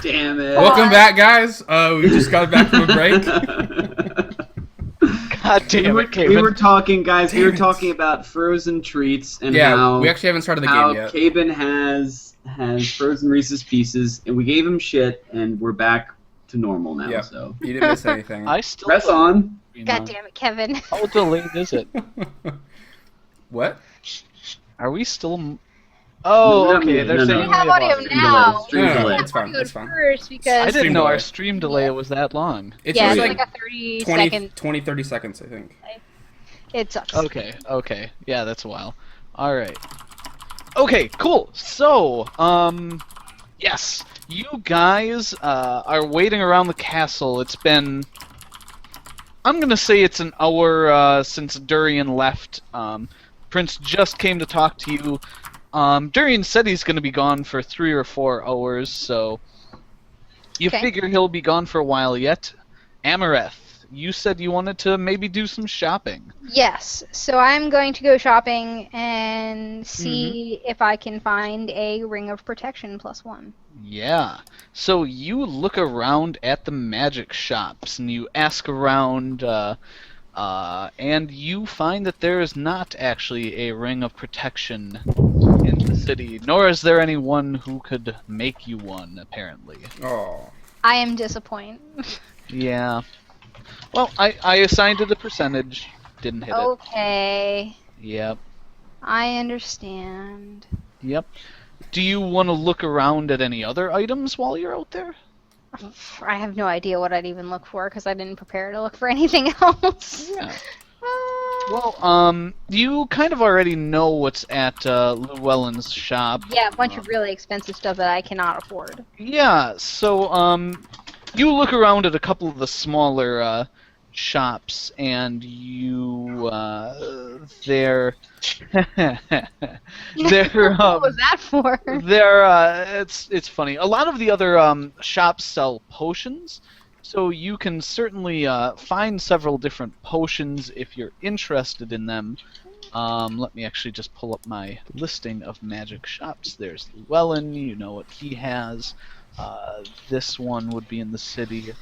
Damn it. Welcome back, guys. We just got back from a break. God damn it, Caven. We were talking, guys. We were Damn it. talking about frozen treats and Yeah, how we actually haven't started the how game yet. Caben has frozen Reese's Pieces, and we gave him shit, and we're back to normal now. Yep. So You didn't miss anything. I still press on. God damn it, Kevin. How delayed is it? What? Are we still? Oh, No, okay. no, They're no, saying no. We have we have audio audio. now. Stream No, no, delay. no, it's fine. It's fine. First I because didn't Stream know our delay. stream delay was that long. It's yeah, it's usually like a 30 20, second. 20, 30 seconds, I think. It sucks. Okay. Yeah, that's a while. All right. Okay, cool. So, yes, you guys are waiting around the castle. It's been, I'm gonna say it's an hour since Durian left. Prince just came to talk to you. Durian said he's gonna be gone for 3 or 4 hours, so you Okay. figure he'll be gone for a while yet. Amareth, you said you wanted to maybe do some shopping. Yes, so I'm going to go shopping and see if I can find a Ring of Protection +1. Yeah. So you look around at the magic shops and you ask around, and you find that there is not actually a ring of protection in the city, nor is there anyone who could make you one, apparently. Oh. I am disappointed. Yeah. Well, I assigned it a percentage. Didn't hit Okay, it. Yep. I understand. Yep. Do you want to look around at any other items while you're out there? I have no idea what I'd even look for because I didn't prepare to look for anything else. Yeah. Well, you kind of already know what's at Llewellyn's shop. Yeah, a bunch of really expensive stuff that I cannot afford. Yeah, so, you look around at a couple of the smaller, shops, and you, they're... they're, What was that for? it's funny. A lot of the other, shops sell potions, so you can certainly, find several different potions if you're interested in them. Let me actually just pull up my listing of magic shops. There's Llewellyn, you know what he has. This one would be in the city.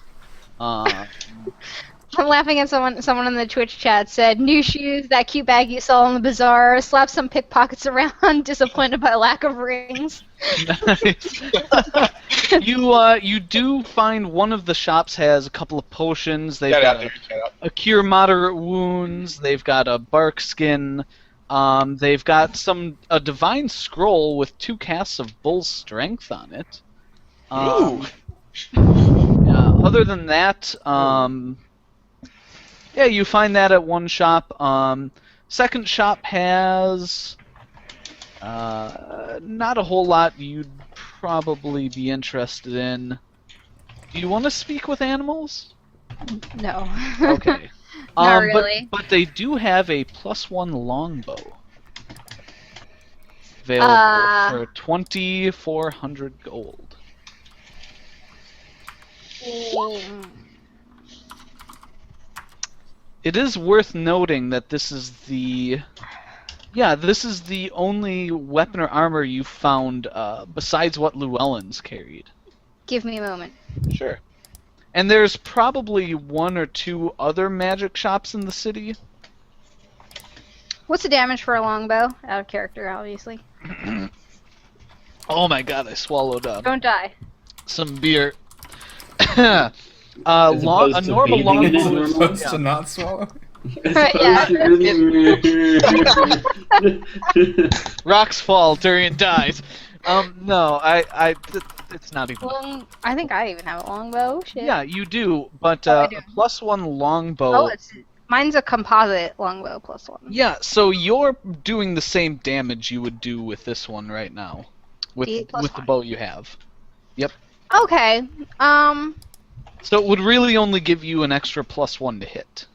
I'm laughing at someone in the Twitch chat said, new shoes, that cute bag you saw in the bazaar, slap some pickpockets around, disappointed by lack of rings. Nice. You do find one of the shops has a couple of potions. They've got a cure moderate wounds. They've got a bark skin. They've got a divine scroll with 2 casts of bull's strength on it. Ooh. Yeah, other than that, yeah, you find that at one shop. Second shop has not a whole lot you'd probably be interested in. Do you want to speak with animals? No. Okay. Not really. But they do have a +1 longbow available for 2,400 gold. It is worth noting that this is the only weapon or armor you found besides what Llewellyn's carried. Give me a moment. Sure. And there's probably 1 or 2 other magic shops in the city. What's the damage for a longbow? Out of character, obviously. Oh my god, I swallowed Don't die. some beer. As opposed A to normal bathing in longbow is Supposed yeah. to not swallow. Rocks fall, Durian dies. No, it's not even. I think I even have a longbow. Shit. Yeah, you do, but Oh, I do. a +1 longbow. Oh, mine's a composite longbow +1. Yeah, so you're doing the same damage you would do with this one right now, with 8 + the 1. bow you have. Yep. Okay. So it would really only give you an extra +1 to hit.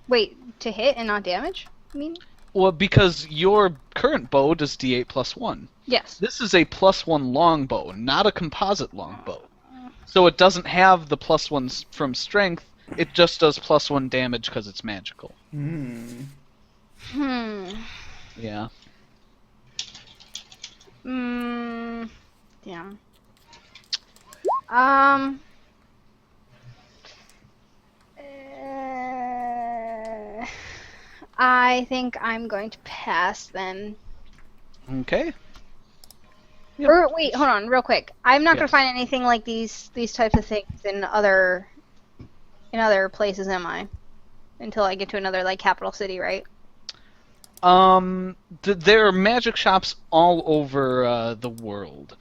Wait, to hit and not damage? I mean? Well, because your current bow does D8 +1. Yes. This is a +1 longbow, not a composite longbow. So it doesn't have the +1 from strength. It just does +1 damage because it's magical. Hmm. Yeah. Damn. I think I'm going to pass then. Okay. Yep. Or wait, hold on, real quick. I'm not gonna Yes. find anything like these types of things in other places, am I? Until I get to another like capital city, right? There are magic shops all over the world.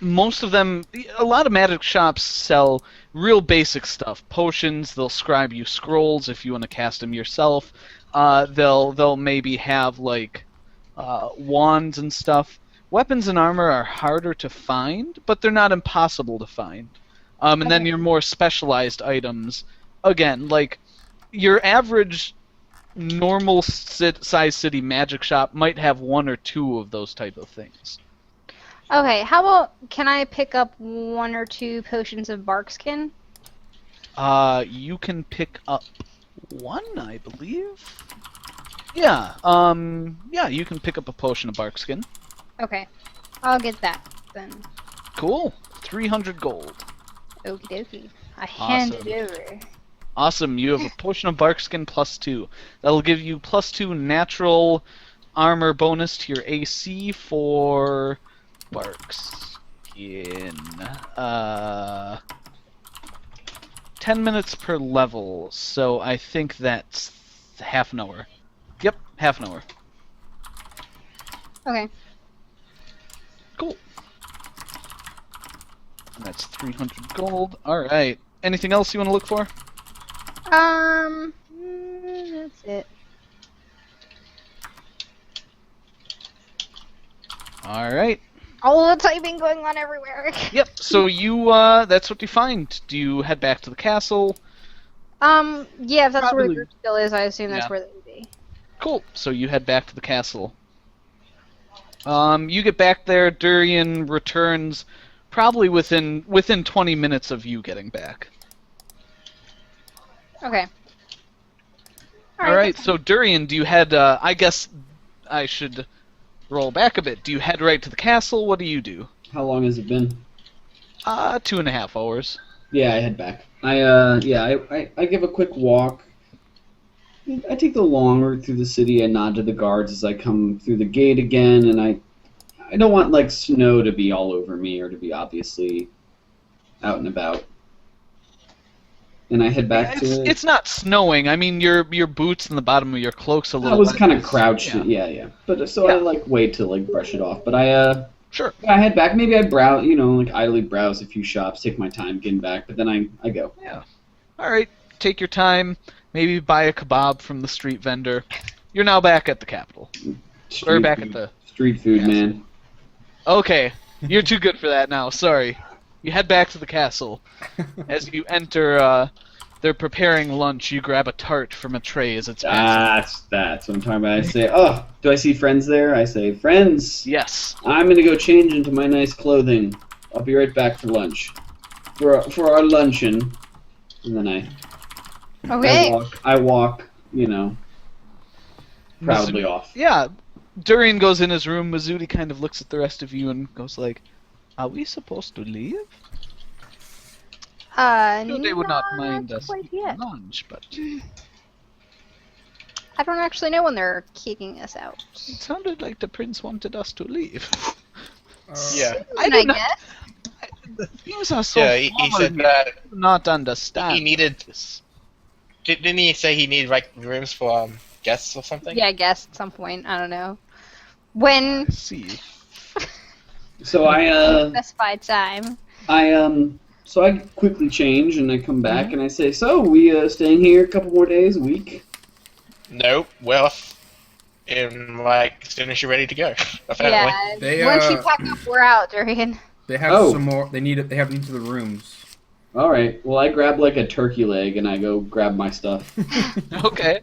Most of them, a lot of magic shops sell real basic stuff. Potions, they'll scribe you scrolls if you want to cast them yourself. They'll maybe have like wands and stuff. Weapons and armor are harder to find, but they're not impossible to find. And then Okay. your more specialized items, again, like your average normal size city magic shop might have one or two of those type of things. Okay, how about can I pick up 1 or 2 potions of barkskin? You can pick up one, I believe. Yeah, yeah, you can pick up a potion of barkskin. Okay, I'll get that then. Cool. 300 gold. Okie dokie. I hand Awesome. it over. Awesome, you have a potion of barkskin +2. That'll give you +2 natural armor bonus to your AC for barkskin. 10 minutes per level, so I think that's half an hour. Yep, half an hour. Okay. Cool. And that's 300 gold. Alright. Anything else you want to look for? That's it. Alright. All the typing going on everywhere. Yep, so you, that's what you find. Do you head back to the castle? Yeah, if that's where the Probably. group still is, I assume that's Yeah. where they would be. Cool. So you head back to the castle. You get back there, Durian returns probably within 20 minutes of you getting back. Okay. Alright, so Durian, do you head, I guess I should roll back a bit. Do you head right to the castle? What do you do? How long has it been? 2.5 hours. Yeah, I head back. I give a quick walk. I take the long route through the city. I nod to the guards as I come through the gate again, and I don't want like snow to be all over me or to be obviously out and about. And I head back to. It's not snowing. I mean, your boots and the bottom of your cloak's a little. I was wet. kind of crouched. Yeah. Yeah. But so I Yeah. like wait to like brush it off. But I Sure. I head back. Maybe I browse, like idly browse a few shops, take my time getting back. But then I go. Yeah. Alright, take your time. Maybe buy a kebab from the street vendor. You're now back at the capital. Or back at the... street food, Yes. man. Okay, you're too good for that now, sorry. You head back to the castle. As you enter, they're preparing lunch. You grab a tart from a tray as it's passing. That's what I'm talking about. I say, oh, do I see friends there? I say, friends, Yes. I'm gonna go change into my nice clothing. I'll be right back for lunch. For our luncheon. And then Okay. I walk, proudly off. Yeah, Durian goes in his room. Mazzuti kind of looks at the rest of you and goes like, "Are we supposed to leave?" No, they would not mind us quite eating yet. lunch, but I don't actually know when they're kicking us out. it sounded like the prince wanted us to leave. Yeah. I I do not. guess. Things are so Yeah, he formal said here. that I do not understand. he needed. this. Didn't he say he needed like rooms for guests or something? Yeah, I guess at some point. I don't know. When I see. So specified time. so I quickly change and I come back Mm-hmm. and I say, so we staying here a couple more days, a week? Nope. Well, in like as soon as you're ready to go. Apparently. Yeah. They, Once you pack up, we're out, Durian. They have Oh. some more. They need it. They have into the rooms. All right. Well, I grab like a turkey leg and I go grab my stuff. Okay.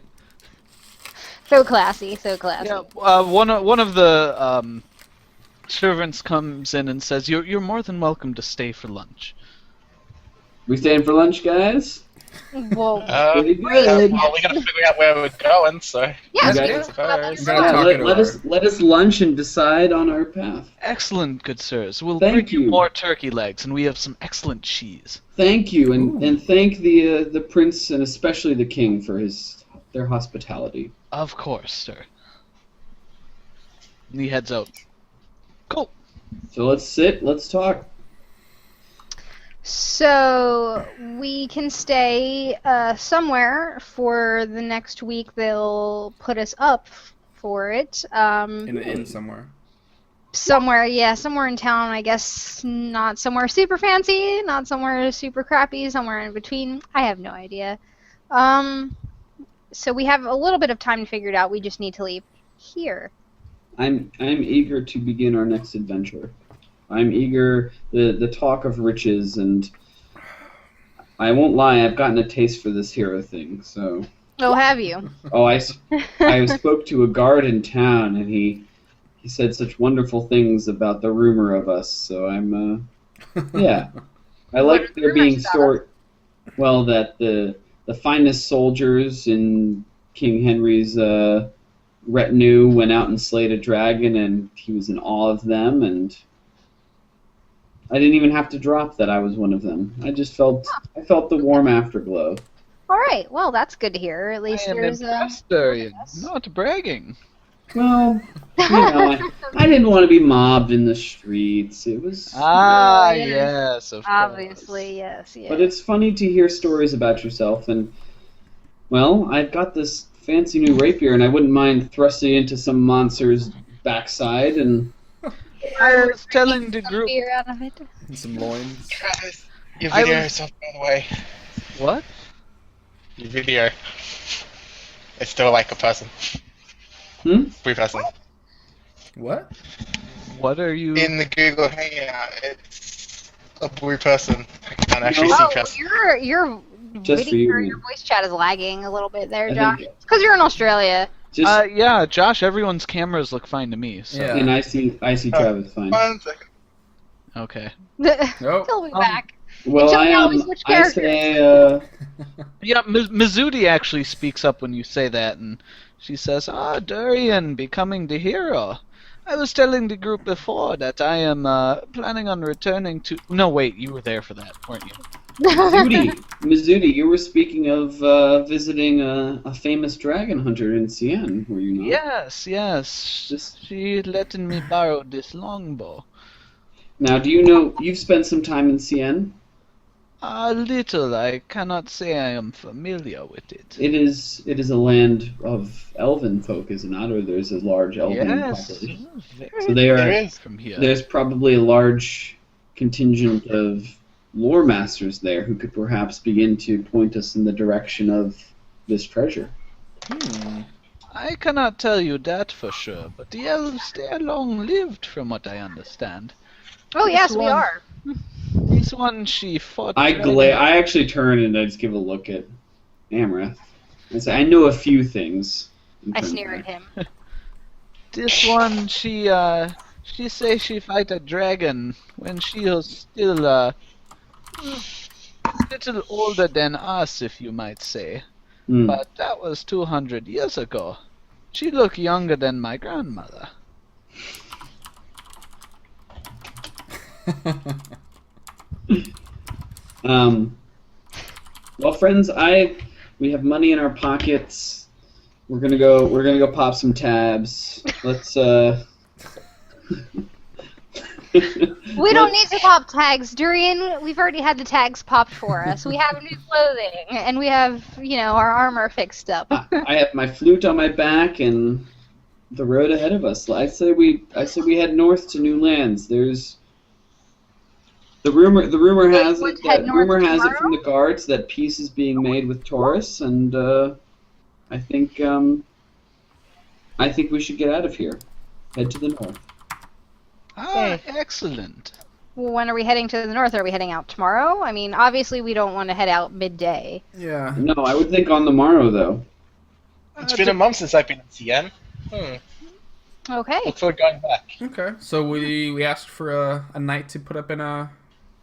So classy, so classy. Yeah. One of the servants comes in and says, "You're more than welcome to stay for lunch." We staying for lunch, guys? Well, Pretty Well, good. we gotta figure out where we're going, so. yeah, You so guys- we I can talk about that suppose. as Gotta well. talk it over. Let us lunch and decide on our path. Excellent, good sirs. We'll Thank bring you you. more turkey legs, and we have some excellent cheese. Thank you, Ooh. and thank the prince and especially the king for their hospitality. Of course, sir. And he heads out. Cool. So let's talk. So we can stay somewhere for the next week. They'll put us up for it. In an inn somewhere. Somewhere, yeah, somewhere in town. I guess not somewhere super fancy, not somewhere super crappy, somewhere in between. I have no idea. So we have a little bit of time to figure it out. We just need to leave here. I'm eager to begin our next adventure. I'm eager. The talk of riches, and I won't lie, I've gotten a taste for this hero thing. So, Oh, have you? I spoke to a guard in town, and he said such wonderful things about the rumor of us. So I'm yeah, I What like are the there being rumors about story. Well, that the finest soldiers in King Henry's retinue went out and slayed a dragon, and he was in awe of them, and I didn't even have to drop that I was one of them. I felt the warm afterglow. All right. Well, that's good to hear. At least I am there's impressed, Darian. yes. Not bragging. Well, you know, I didn't want to be mobbed in the streets. It was, Ah, Yeah. yes, of course. obviously yes. Yeah. but it's funny to hear stories about yourself, and well, I've got this fancy new rapier, and I wouldn't mind thrusting it into some monster's backside and. I was telling the group. Beer out of it. And some loins. Travis, your I video was- is up, by the way. What? Your video. It's still like a person. Hmm? 3-person. What? What are you? In the Google Hangout, it's a blue person. I can't actually No. see Oh, Travis. your Just for you, your man. voice chat is lagging a little bit there, I Josh. think- It's because you're in Australia. Just Yeah, Josh. Everyone's cameras look fine to me. So Yeah. and I see Travis fine. 1 second. okay. Nope. He'll be Um, back. Well, Until now, we switch I characters. say Yeah, Mizuti actually speaks up when you say that, and she says, "Ah, Durian, becoming the hero. I was telling the group before that I am planning on returning to." No, wait, you were there for that, weren't you? Mizuti, you were speaking of visiting a famous dragon hunter in Cien, were you not? Yes. Just- She letting me borrow this longbow. Now, do you know you've spent some time in Cien? A little. I cannot say I am familiar with it. It is a land of elven folk, is it not? Or there's a large elven Yes. population. Very So they are. There is. from here. There's probably a large contingent of lore masters there who could perhaps begin to point us in the direction of this treasure. I cannot tell you that for sure, but the elves, they are long-lived from what I understand. Oh yes, we one- are. This one, she fought... I actually turn and I just give a look at Amrath. I say, I know a few things. I sneer at him. This one, she say she fight a dragon when she was still, a little older than us, if you might say. Hmm. But that was 200 years ago. She looked younger than my grandmother. Well, friends, we have money in our pockets. We're gonna go pop some tabs. Let's We don't need to pop tags, Durian. We've already had the tags popped for us. We have new clothing, and we have, our armor fixed up. I have my flute on my back and the road ahead of us. I say we head north to new lands. There's the rumor has would it head that north rumor has it tomorrow? from the guards that peace is being made with Taurus, and I think we should get out of here. Head to the north. Ah, excellent. Well, when are we heading to the north? Are we heading out tomorrow? I mean, obviously we don't want to head out midday. Yeah. No, I would think on the morrow though. It's been a month since I've been in CN. Okay. Look forward to going back. Okay. So we asked for a night to put up in a.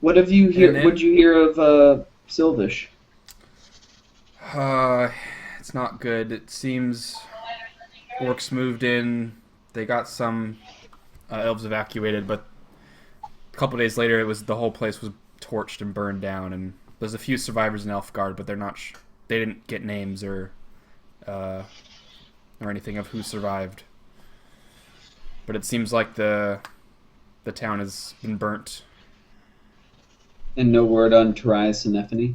What have you hear? And then- What'd you hear of Silvish? It's not good. It seems orcs moved in. They got some elves evacuated, but a couple days later, the whole place was torched and burned down. And there's a few survivors in Elfgard, but they're not. They didn't get names or anything of who survived. But it seems like the town has been burnt. And no word on Tarius and Nephany?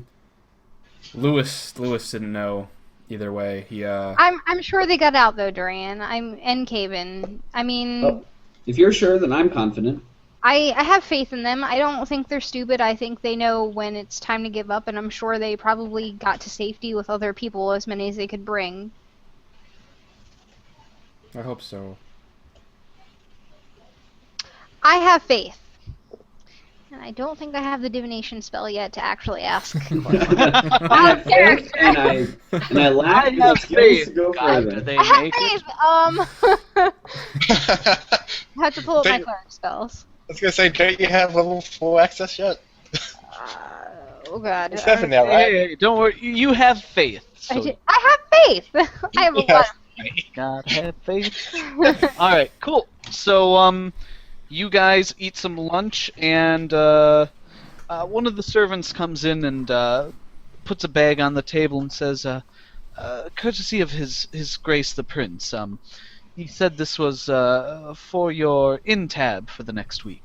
Lewis didn't know either way. He I'm sure they got out though, Dorian. And Caven. I mean, Oh, if you're sure, then I'm confident. I have faith in them. I don't think they're stupid. I think they know when it's time to give up, and I'm sure they probably got to safety with other people, as many as they could bring. I hope so. I have faith. And I don't think I have the divination spell yet to actually ask. I have faith, and I lack the have skills faith. to go God, further. do they I have make it? faith! I have to pull up my They- cleric spells. I was gonna say, don't you have level 4 access yet? Oh god. It's 7 now, right? Hey, don't worry. You have faith. I So have faith! I have a Yeah. lot. God have faith. All right, cool. So you guys eat some lunch, and one of the servants comes in and puts a bag on the table and says, "Courtesy of His Grace the Prince. He said this was for your in-tab for the next week."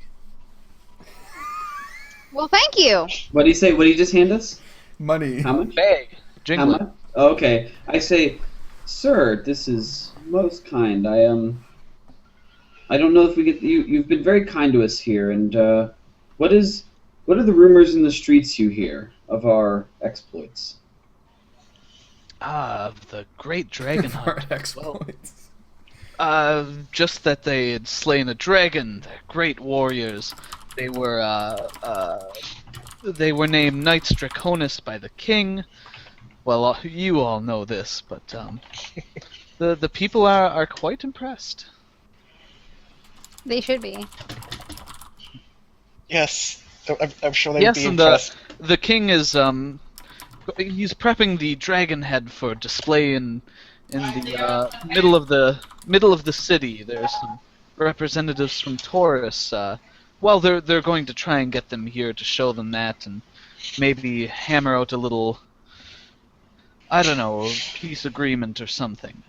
Well, thank you. What do you say? What did you just hand us? Money. How much? Bag. How Jingling. much? Oh, okay. I say, sir, this is most kind. I don't know if we get you. You've been very kind to us here, and what are the rumors in the streets you hear of our exploits? The great dragon Our hunt. exploits. Just that they had slain a dragon. They're great warriors. They were named Knights Draconis by the king. Well, you all know this, but the people are quite impressed. They should be. Yes, I'm sure they'd Yes, be and impressed. the king is he's prepping the dragon head for display in the middle of the city. There's some representatives from Taurus. Well, they're going to try and get them here to show them that, and maybe hammer out a little, I don't know, peace agreement or something.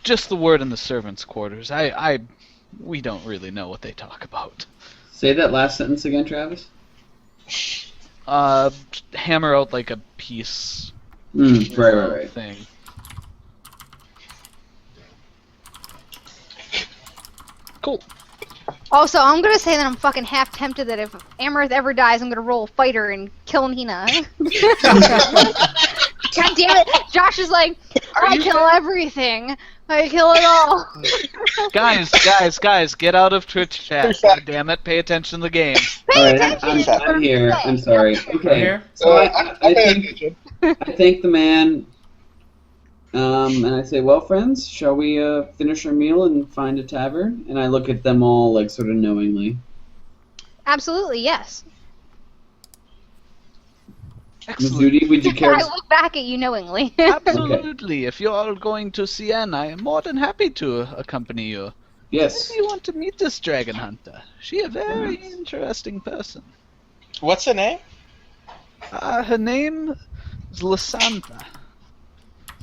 Just the word in the servants' quarters. We don't really know what they talk about. Say that last sentence again, Travis. Hammer out like a peace Right. thing. Cool. Also, I'm gonna say that I'm fucking half tempted that if Amaranth ever dies, I'm gonna roll a fighter and kill Nina. God damn it! Josh is like, I kill everything. I kill it all. Guys, get out of Twitch chat. God damn it, pay attention to the game. All right, I'm here. I'm sorry. Right Okay. here. So I'm I paying think attention. I thank the man, and I say, well, friends, shall we finish our meal and find a tavern? And I look at them all, like, sort of knowingly. Absolutely, yes. Excellent. Judy, would you care I to... look back at you knowingly. Absolutely. If you're all going to Siena, I am more than happy to accompany you. Yes. Maybe you want to meet this dragon hunter. She a very interesting person. What's her name? Her name is Lysantha.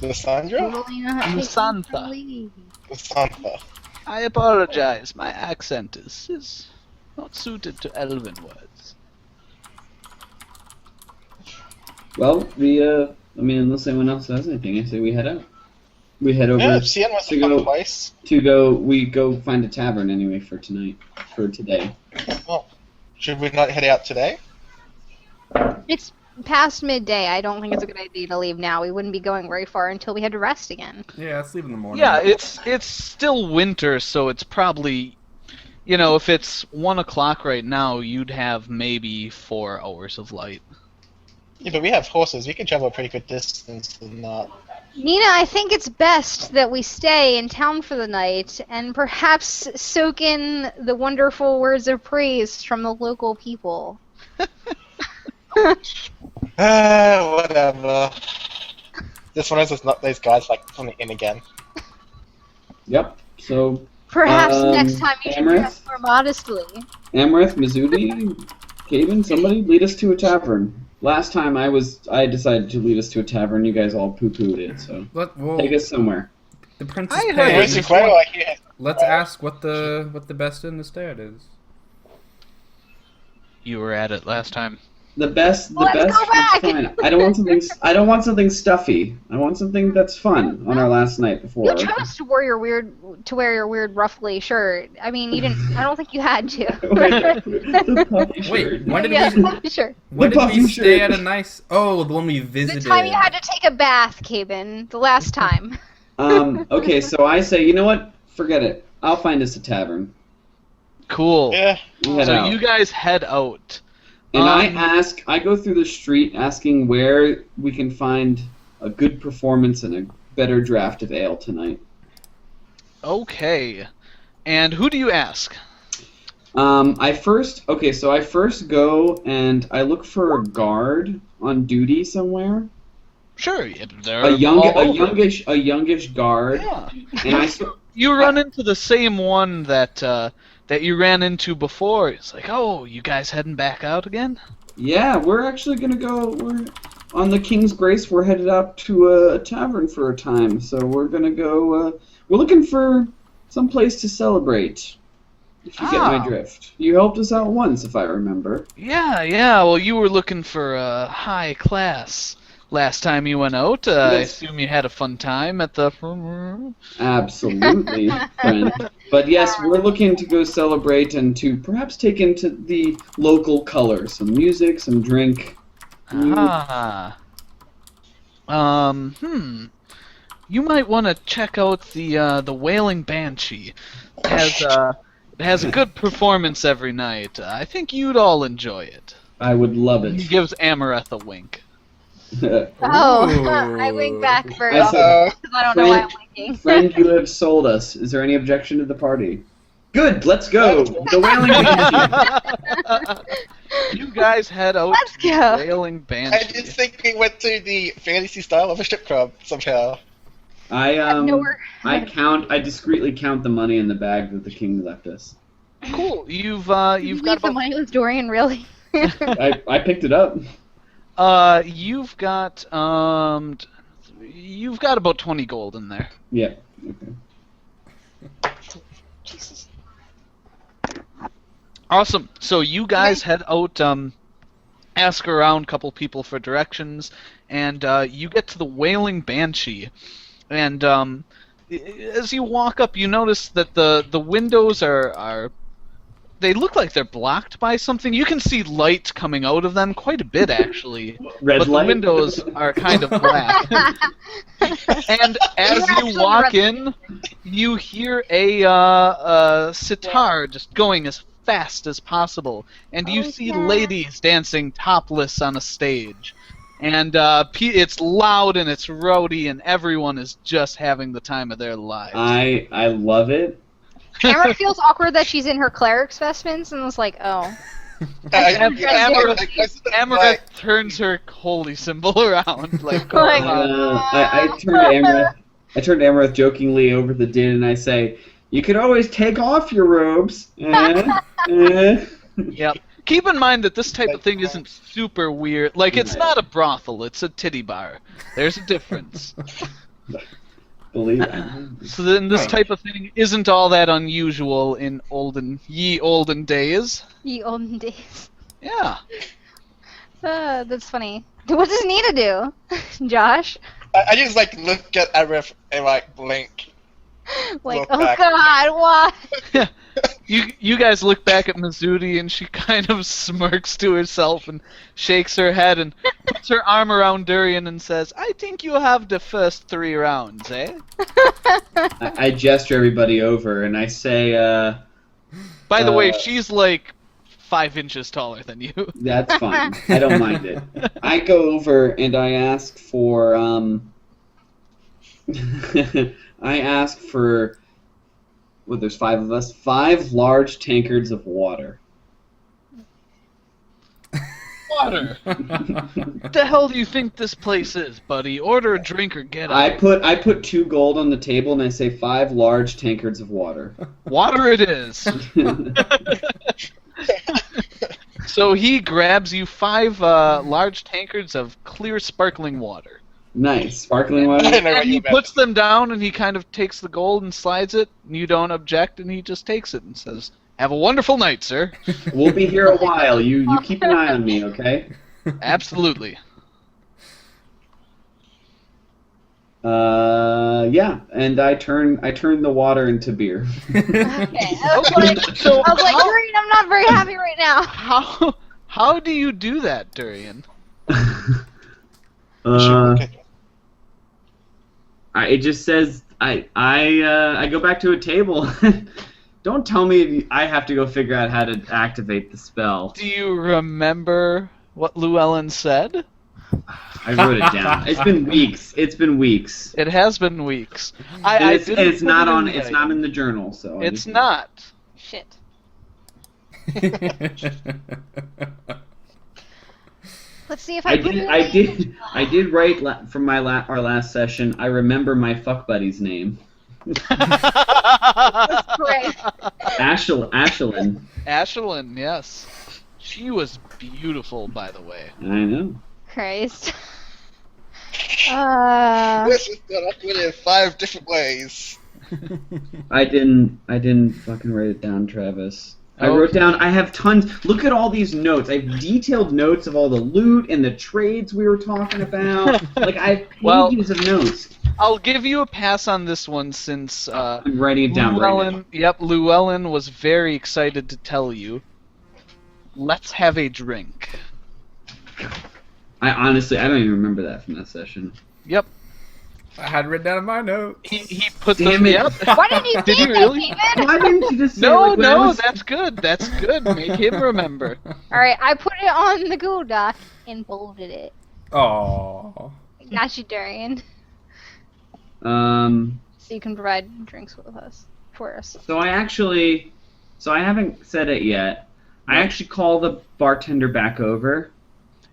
Lysandra? Lysantha. Lysantha. I apologize. My accent is not suited to elven words. Well, unless anyone else has anything, I say we head out. We head over Yeah, Siena was to a fun go place. we go find a tavern anyway for today. Well, should we not head out today? It's past midday. I don't think it's a good idea to leave now. We wouldn't be going very far until we had to rest again. Yeah, let's leave in the morning. Yeah, it's still winter, so it's probably, if it's 1 o'clock right now, you'd have maybe 4 hours of light. Yeah, but we have horses. We can travel a pretty good distance and not. Nina, I think it's best that we stay in town for the night and perhaps soak in the wonderful words of praise from the local people. Whatever. Just one of those guys like coming in again. Yep. So Perhaps next time you should Amaranth? dress more modestly. Amaranth, Mizudi, Caven, somebody lead us to a tavern. Last time I decided to lead us to a tavern. You guys all poo-pooed it. So Well, take us somewhere. the princess I heard paid. it. Basically, like, yeah. Let's ask what the best in the stead is. You were at it last time. The best. Let's go is back! fine. I don't want something. I don't want something stuffy. I want something that's fun. On our last night before. You chose to wear your weird ruffly shirt. I mean, you didn't. I don't think you had to. The puffy shirt. Wait, when did Yeah, we? puffy shirt. When The did we puffy stay shirt. at a nice? Oh, the one we The visited. time you had to take a bath, Caben. The last time. Okay, so I say, you know what? Forget it. I'll find us a tavern. Cool. Yeah. We head So out. you guys head out. And I go through the street asking where we can find a good performance and a better draft of ale tonight. Okay. And who do you ask? I first go and I look for a guard on duty somewhere. Sure, they're A all over. youngish guard. Yeah. And I You run into the same one that you ran into before. It's like, oh, you guys heading back out again? yeah, we're actually gonna go. We're on the King's Grace. We're headed up to a tavern for a time, so we're gonna go. We're looking for some place to celebrate. If you get my Ah. drift, you helped us out once, if I remember. Yeah. Well, you were looking for high class last time you went out. I Yes. assume you had a fun time at the. Absolutely, friend. But yes, we're looking to go celebrate and to perhaps take into the local color, some music, some drink. Ah. You might want to check out the Wailing Banshee. It has a good performance every night. I think you'd all enjoy it. I would love He it. gives Amaranth a wink. Oh, Ooh. I wink back very I often said- because I don't know why I'm winking. Friend, you have sold us. Is there any objection to the party? Good, let's go. The Wailing Banshee. You guys head out Let's to go. the Wailing I Banshee. just think we went to the fantasy style of a strip club somehow. I discreetly count the money in the bag that the king left us. Cool. You've You've got leave the about money with Dorian, really? I picked it up. you've got about 20 gold in there. Yeah. Okay. Jesus. Awesome. So you guys head out, ask around a couple people for directions, and you get to the Wailing Banshee. And as you walk up, you notice that the windows are they look like they're blocked by something. You can see light coming out of them quite a bit, actually. Red But light. the windows are kind of black. And as You're you actually walk red- in, you hear a sitar just going as fast as possible, and you Oh, see yeah. ladies dancing topless on a stage. And it's loud and it's rowdy, and everyone is just having the time of their lives. I love it. Amber feels awkward that she's in her cleric's vestments and was like, oh. Amaranth turns her holy symbol around, like, Oh my I turn to Amaranth jokingly over the din and I say, "You could always take off your robes." Yep. Keep in mind that this type of thing isn't super weird. Like, it's not a brothel, it's a titty bar. There's a difference. Believe it. So then this type of thing isn't all that unusual in ye olden days. Ye olden days. Yeah. That's funny. What does Nita do? Josh? I just like look at Arif and like blink. Like, Look oh back. god, why? You guys look back at Mizudi and she kind of smirks to herself and shakes her head and puts her arm around Durian and says, "I think you have the first 3 rounds, eh?" I gesture everybody over and I say, By the way, Uh, she's like 5 inches taller than you. "That's fine. I don't mind it." I go over and I ask for I ask for. Well, there's 5 of us. 5 large tankards of water. water. What the hell do you think this place is, buddy? Order a drink or get I out. put 2 gold on the table and I say 5 large tankards of water. Water it is. So he grabs you 5 large tankards of clear, sparkling water. Nice. Sparkling I water? didn't know what And you he meant. puts them down, and he kind of takes the gold and slides it. And you don't object, and he just takes it and says, "Have a wonderful night, sir." We'll be here a while. You keep an eye on me, okay? Absolutely. Yeah, and I turn the water into beer. Okay. I was Okay, like, so Durian, I'm not very happy right now. how do you do that, Durian? Okay. It just says I go back to a table. Don't tell me I have to go figure out how to activate the spell. Do you remember what Llewellyn said? I wrote it down. It's been weeks. It's been weeks. It has been weeks. And I it's, didn't and it's put not it on. in It's the not item. in the journal. So I It's just- not. Shit. Let's see if I put it in. I did write from our last session. I remember my fuck buddy's name, Great. Ashelin. Ashelin, yes. She was beautiful, by the way. I know. Christ. This is done up with it 5 different ways. I didn't fucking write it down, Travis. I Okay. wrote down. I have tons. Look at all these notes. I have detailed notes of all the loot and the trades we were talking about. Like I have Well- pages of notes. I'll give you a pass on this one since I'm writing it down right now. Llewellyn, Llewellyn was very excited to tell you. Let's have a drink. I honestly, I don't even remember that from that session. Yep. I had written down in my note. He put Damn the it. Yep. Why didn't you Did say he that, really? David? Why didn't you just say No, like, when I no, was- that's good. That's good. Make him remember. Alright, I put it on the Google Doc and bolded it. Oh. Got you, Durian. Um. So you can provide drinks with us. For us. So I haven't said it yet. I actually call the bartender back over.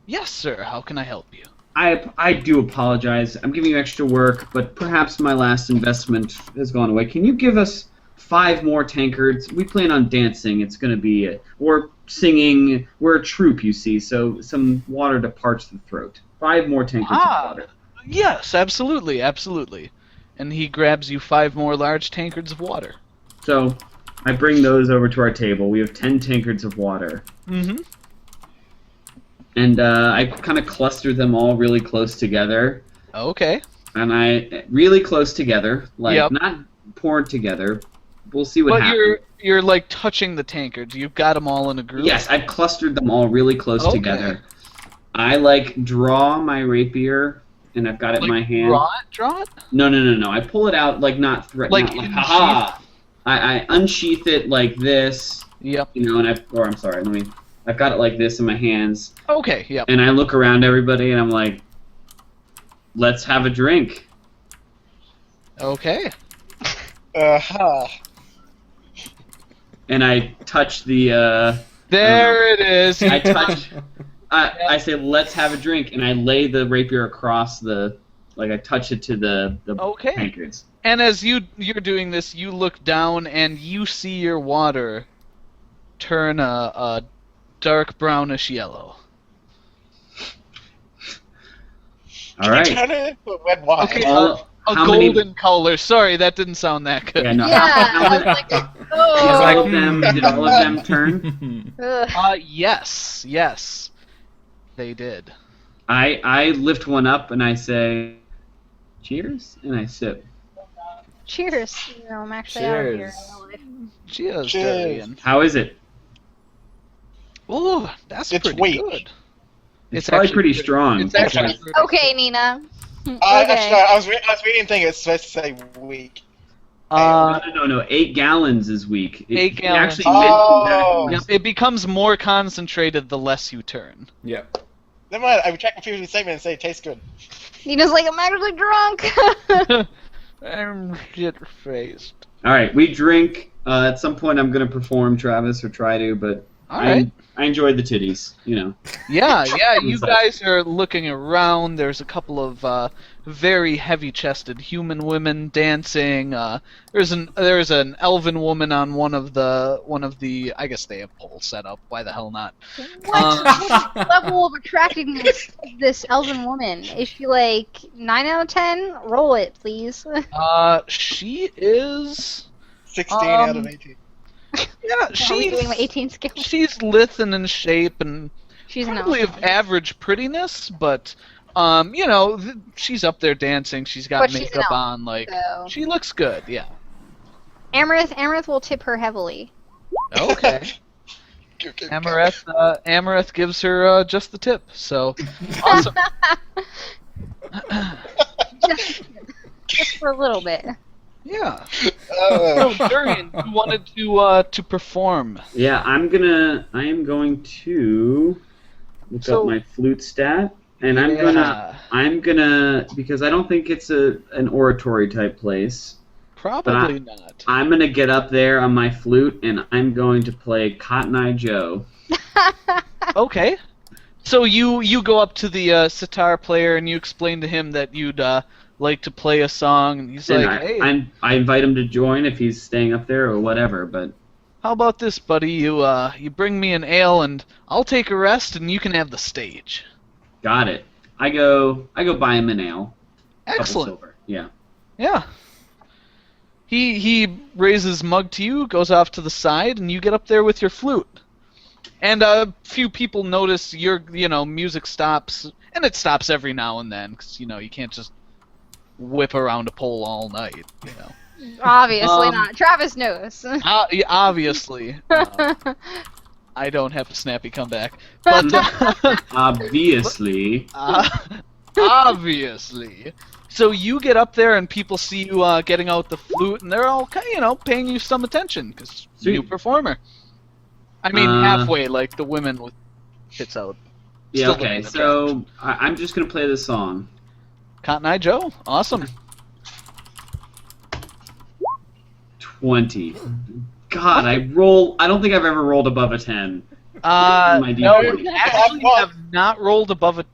Yes, sir. How can I help you? I do apologize. I'm giving you extra work, but perhaps my last investment has gone away. Can you give us 5 more tankards? We plan on dancing. It's going to be or singing. We're a troupe, you see, so some water to parch the throat. 5 more tankards Ah. of water. Yes, absolutely, absolutely. And he grabs you 5 more large tankards of water. So I bring those over to our table. We have 10 tankards of water. Mm-hmm. And I kind of cluster them all really close together. Okay. And I really close together, like Yep. not poured together. We'll see what But happens. you're like touching the tankards. You've got them all in a group. Yes, I've clustered them all really close Okay. together. I like draw my rapier, and I've got it in my hand. Draw it. No. I pull it out like not threatening. Like Not like in haha. I unsheath it like this, Yep. you know, and I've got it like this in my hands, Okay. Yep. and I look around everybody, and I'm like, let's have a drink. Okay. Uh-huh. And I touch the. There it is. I touch. I say, let's have a drink, and I lay the rapier across the. Like I touch it to the Okay. tankards. And as you're doing this, you look down and you see your water turn a dark brownish yellow. All right. Turn it into a red wine. Okay. All- A how many- golden color. Sorry, that didn't sound that good. Yeah, no. Yeah, how I was many- like, did oh. all of them? Did all of them turn? Ugh. Yes, they did. I lift one up and I say, "Cheers," and I sip. Cheers. You know, I'm actually out of here. Cheers, Cheers. Darian. How is it? Ooh, that's It's pretty weak. good. It's probably actually pretty strong. It's actually Okay. pretty- Okay, Nina. Okay. Actually, I was reading thing. It's supposed to say weak. No. 8 gallons is weak. It 8 gallons. Actually mentioned Oh. that. Yep, it becomes more concentrated the less you turn. Yep. Never mind. I would check the previous statement and say it tastes good. Nina's like, I'm actually drunk. I'm shit-faced. All right, we drink. At some point, I'm gonna perform, Travis, or try to, but All right. I enjoyed the titties, you know. Yeah, you Inside. guys are looking around. There's a couple of very heavy-chested human women dancing. There's an elven woman on one of the. I guess they have poles set up. Why the hell not? What level of attractiveness is this elven woman? Is she like 9 out of 10? Roll it, please. She is. 16 out of Um, 18. Yeah, Are we doing my she's 18 skill? she's lithe and in shape and She's an probably elf. of average prettiness, but she's up there dancing. She's got But she's an makeup elf, on. Like So she looks good. Yeah. Amaranth will tip her heavily. Okay. Okay. Amaranth gives her just the tip. So awesome. Just for a little bit. Yeah. Oh, So Durian, you wanted to perform. Yeah, I am going to look So- up my flute stat, and Yeah. I'm gonna because I don't think it's an oratory type place. Probably not. I'm gonna get up there on my flute, and I'm going to play Cotton Eye Joe. Okay. So you go up to the sitar player and you explain to him that you'd like to play a song, and he's And like, "Hey, I invite him to join if he's staying up there or whatever. But how about this, buddy? You bring me an ale, and I'll take a rest, and you can have the stage." got it. I go buy him an ale. Couple Excellent. silver. Yeah. Yeah. He raises his mug to you, goes off to the side, and you get up there with your flute. And a few people notice your music stops, and it stops every now and then, because you can't just whip around a pole all night. Obviously Um, not. Travis knows. Yeah, obviously. I don't have a snappy comeback, but Obviously. obviously. So you get up there and people see you getting out the flute, and they're all paying you some attention because new Sweet. performer. I mean, halfway, like the women with tits out. Yeah. Still Okay. looking at So I'm just gonna play this song. Cotton Eye Joe, awesome. 20. God, I don't think I've ever rolled above a 10. My No, D20. you actually have not rolled above a.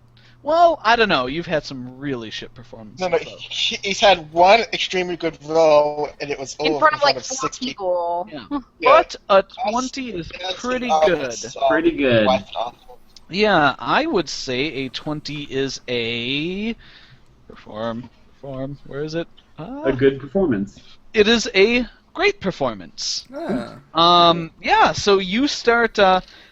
Well, I don't know. You've had some really shit performances. no, though. he's had one extremely good roll, and it was In front of like 4 6 people. Yeah. Yeah. But a 20 is pretty good. Pretty good. Yeah, I would say a 20 is a perform. Where is it? A good performance. It is a great performance. Ah. Yeah. So you start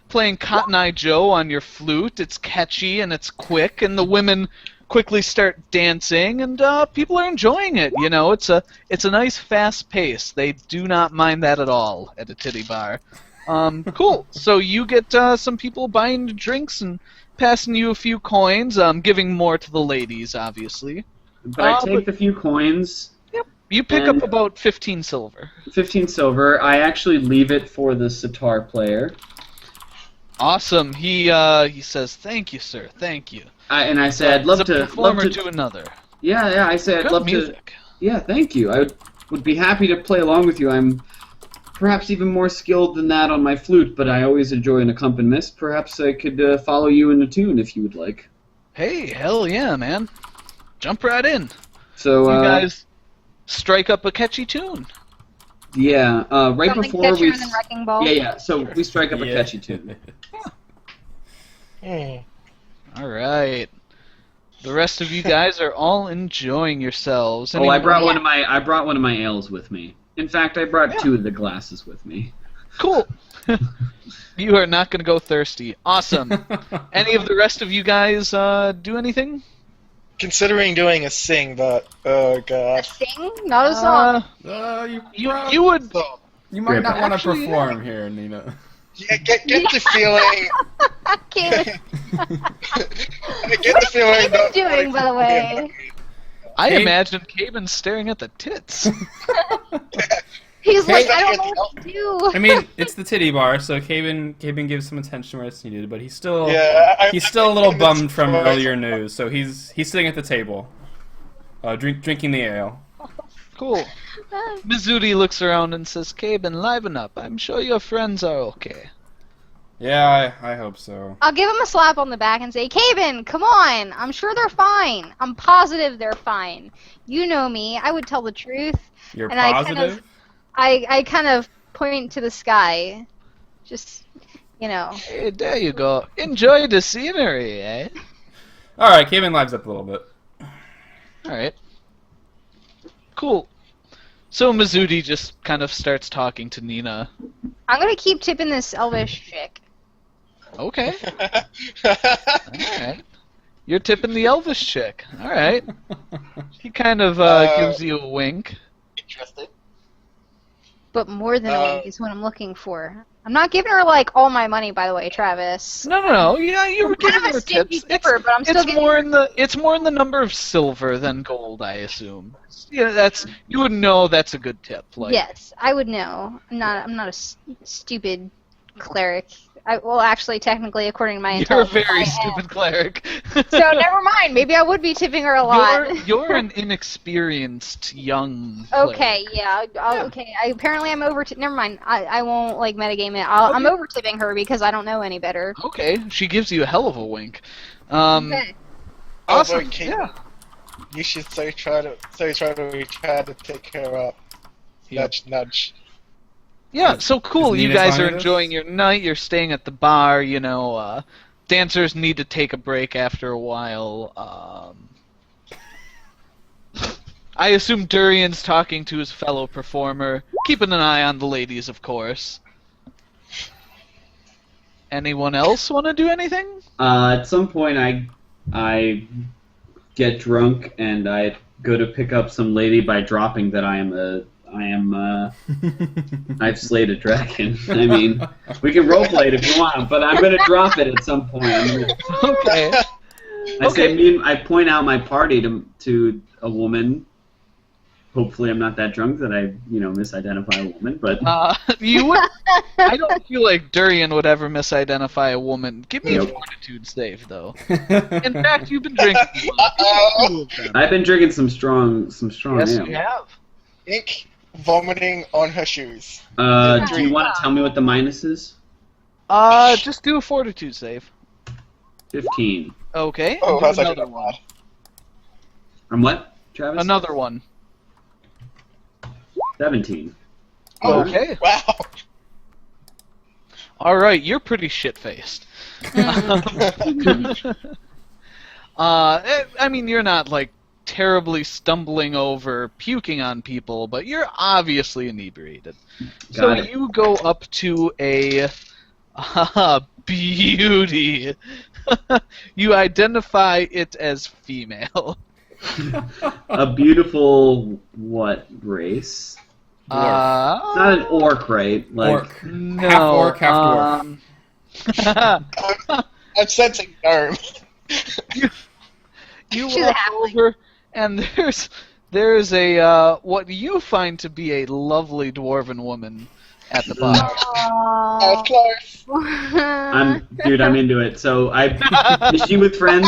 playing Cotton Eye Joe on your flute. It's catchy and it's quick, and the women quickly start dancing, and people are enjoying it. It's a nice fast pace. They do not mind that at all at a titty bar. Cool. So you get some people buying drinks and passing you a few coins, giving more to the ladies, obviously. But I take the few coins, You pick And- up about 15 silver. 15 silver. I actually leave it for the sitar player. Awesome. He says, "Thank you, sir. Thank you." And I say, I'd love It's a to. performer to another. Yeah. I say, I'd Good love to. music. Yeah, thank you. I would be happy to play along with you. I'm perhaps even more skilled than that on my flute, but I always enjoy an accompanist. Perhaps I could follow you in the tune if you would like. Hey, hell yeah, man! Jump right in. So, You guys strike up a catchy tune. yeah, right Something before catchier we. than Wrecking Ball. Yeah. So we strike up a Yeah. catchy tune. All right. The rest of you guys are all enjoying yourselves. Oh, I brought Yeah. one of my ales with me. In fact, I brought 2 of the glasses with me. Cool. You are not going to go thirsty. Awesome. Any of the rest of you guys do anything? Considering doing a sing, but oh A god. sing, not a song. You would. So, You might not want to Actually, perform here, Nina. yeah, get the feeling. Caleb, Get the feeling. what are you doing, by the way? I Hey. imagine Caben staring at the tits. He's like, Hey. I don't know what to do. I mean, it's the titty bar, so Caben gives some attention where it's needed, but he's still Yeah, he's still a little I'm bummed from surprised. earlier news. So he's sitting at the table, drinking the ale. Cool. Mizuti looks around and says, "Caben, liven up. I'm sure your friends are okay." Yeah, I hope so. I'll give him a slap on the back and say, Caven, come on. I'm sure they're fine. I'm positive they're fine. You know me. I would tell the truth. You're And positive? I kind of point to the sky. Just, Hey, there you go. Enjoy the scenery, eh? Alright, Cayman lives up a little bit. Alright. Cool. So Mizudi just kind of starts talking to Nina. I'm going to keep tipping this elvish chick. Okay. Alright. You're tipping the Elvish chick. Alright. He kind of gives you a wink. Interesting. But more than a wink is what I'm looking for. I'm not giving her, like, all my money, by the way, Travis. No. Yeah, you were I'm kind giving of her a stingy tips. tipper, but I'm still It's getting... more in the number of silver than gold, I assume. Yeah, you would know that's a good tip. Like, Yes, I would know. I'm not a stupid cleric. Well, actually, technically, according to my you're a intelligence, very I stupid am. cleric. So never mind. Maybe I would be tipping her a lot. You're an inexperienced young cleric. Okay, yeah. Okay, apparently I'm over. Never mind. I won't like metagame it. I'm over tipping her because I don't know any better. Okay, she gives you a hell of a wink. Okay. Awesome. Although, Kate, Yeah. You should try to take her up. Yep. Nudge, nudge. Yeah, so cool. Is You Nina guys fine are with this? enjoying your night. You're staying at the bar. Dancers need to take a break after a while. I assume Durian's talking to his fellow performer, keeping an eye on the ladies, of course. Anyone else want to do anything? At some point, I get drunk and I go to pick up some lady by dropping that I've slayed a dragon. I mean, we can roleplay it if you want, but I'm gonna drop it at some point. Okay. I point out my party to a woman. Hopefully, I'm not that drunk that I misidentify a woman. But You would. I don't feel like Durian would ever misidentify a woman. Give me a Nope. fortitude save, though. In fact, you've been drinking. Two of them. I've been drinking some strong Yes, ale. you have. Ink vomiting on her shoes. Do you want to tell me what the minus is? Just do a fortitude save. 15. Okay. Oh, do how's that another gonna one. I'm what, Travis? Another one. 17. Oh, Okay. wow. All right, you're pretty shit-faced. I mean, you're not like terribly stumbling over puking on people, but you're obviously inebriated. So Got it. you go up to a beauty. You identify it as female. A beautiful what race? It's not an orc, right? Like, Orc. No. Half orc, half dwarf. I'm sensing gnome. You She's a walk halfling. over, and there's a what you find to be a lovely dwarven woman at the bar. I was close. I'm into it. So is she with friends?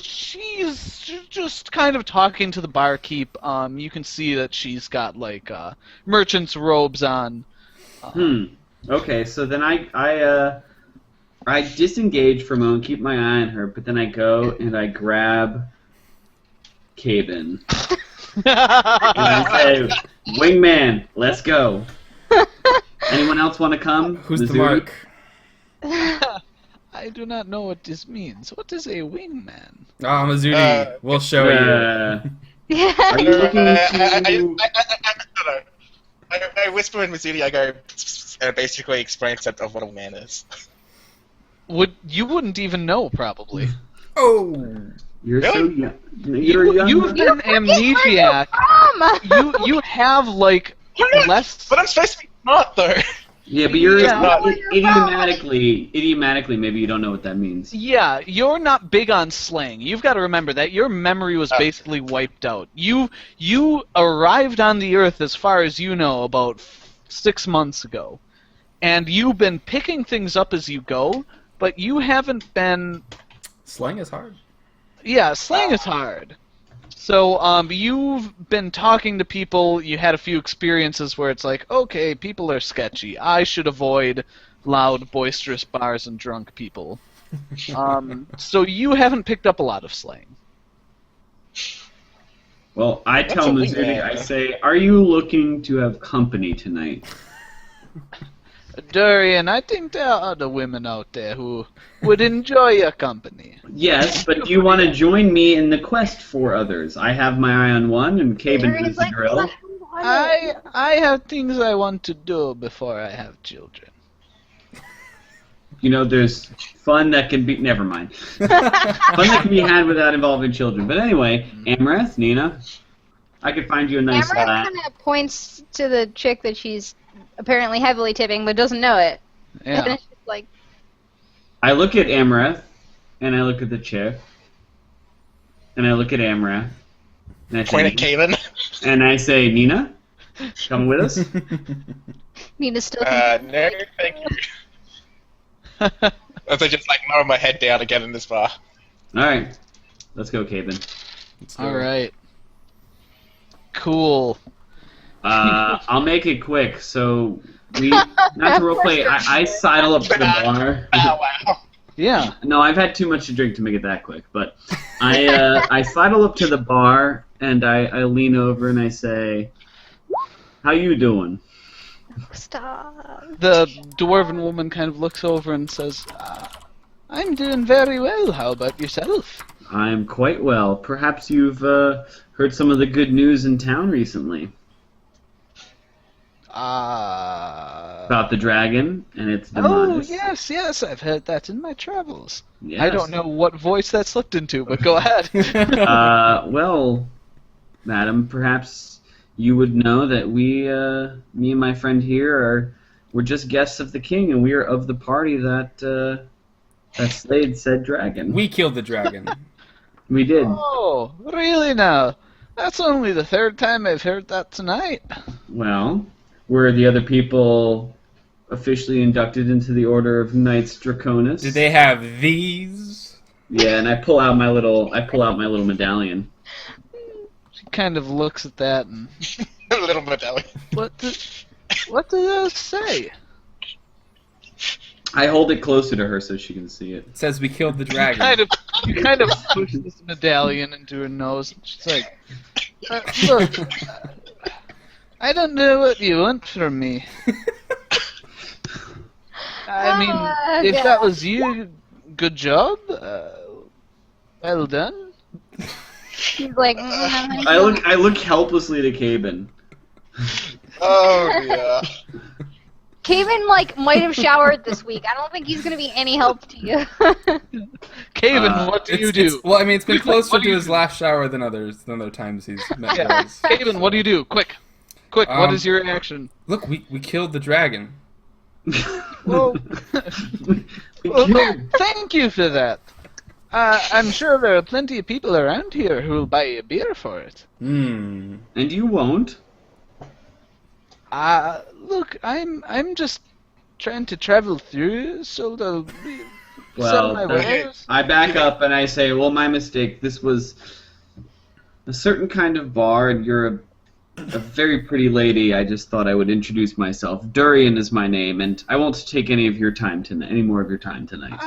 She's just kind of talking to the barkeep. You can see that she's got like merchant's robes on. Okay, so then I disengage for a moment, keep my eye on her, but then I go and I grab Caven. And I say, "Wingman, let's go." Anyone else want to come? Who's the Missouri? mark? I do not know what this means. What is a wingman? Ah, Mazudi, we'll show you. Are you looking I whisper in Mizudi, I go, and basically explain of what a man is. You wouldn't even know probably. Oh! You're so Really? young. You're young. You've been amnesiac. You have like less. But I'm supposed to be smart, though. Yeah, but you're Yeah. idiomatically, maybe you don't know what that means. Yeah, you're not big on slang. You've got to remember that your memory was basically wiped out. You arrived on the Earth, as far as you know, about 6 months ago, and you've been picking things up as you go, but you haven't been. Slang is hard. Yeah, slang is hard. So, you've been talking to people. You had a few experiences where it's like, okay, people are sketchy. I should avoid loud, boisterous bars and drunk people. So you haven't picked up a lot of slang. Well, I That's tell a Mizuki, weird- I say, are you looking to have company tonight? Durian, I think there are other women out there who would enjoy your company. Yes, but do you want to join me in the quest for others? I have my eye on one, and Caben Durian's has the like, drill. I have things I want to do before I have children. You know, there's fun that can be... Never mind. Fun that can be had without involving children. But anyway, Amreth, Nina, I could find you a nice... Amber kind of points to the chick that she's apparently heavily tipping, but doesn't know it. And Yeah. it's just like, I look at Amreth, and I look at the chick, and I look at Amreth, and I Point at say, Kaven. and I say, Nina, come with us. Nina's still No, thank you. As I just like lower my head down again in this bar. All right, let's go, Caben. All right. Cool. I'll make it quick. So we not to roleplay. I sidle up to the bar. Oh wow. Yeah. No, I've had too much to drink to make it that quick. But I sidle up to the bar and I lean over and I say, "How you doing?" stop. The dwarven woman kind of looks over and says, I'm doing very well. How about yourself? I'm quite well. Perhaps you've heard some of the good news in town recently about the dragon and its demise. Oh, yes, I've heard that in my travels. Yes. I don't know what voice that slipped into, but go ahead. Well, madam, perhaps you would know that me and my friend here we're just guests of the king, and we are of the party that slayed said dragon. We killed the dragon. We did. Oh, really now? That's only the third time I've heard that tonight. Well, were the other people officially inducted into the Order of Knights Draconis? Did they have these? Yeah, and I pull out my little medallion. She kind of looks at that and, A little medallion. what did those say? I hold it closer to her so she can see it. It says we killed the dragon. You kind of push this medallion into her nose, and she's like, look, I don't know what you want from me. I mean, if that was you, good job. Well done. He's like, I look helplessly to Caben. Oh yeah. Caven might have showered this week. I don't think he's gonna be any help to you. Caven, what do you do? Well, I mean, it's been closer What do to you his last shower than other times he's met Yeah. girls. Caven, what do you do? Quick, what is your reaction? Look, we killed the dragon. Well, thank you for that. I'm sure there are plenty of people around here who will buy you a beer for it. Hmm. And you won't. Look, I'm just trying to travel through, so they'll sell my Well, wares. I back up and I say, well, my mistake. This was a certain kind of bar, and you're a very pretty lady. I just thought I would introduce myself. Durian is my name, and I won't take any of your time tonight. Any more of your time tonight.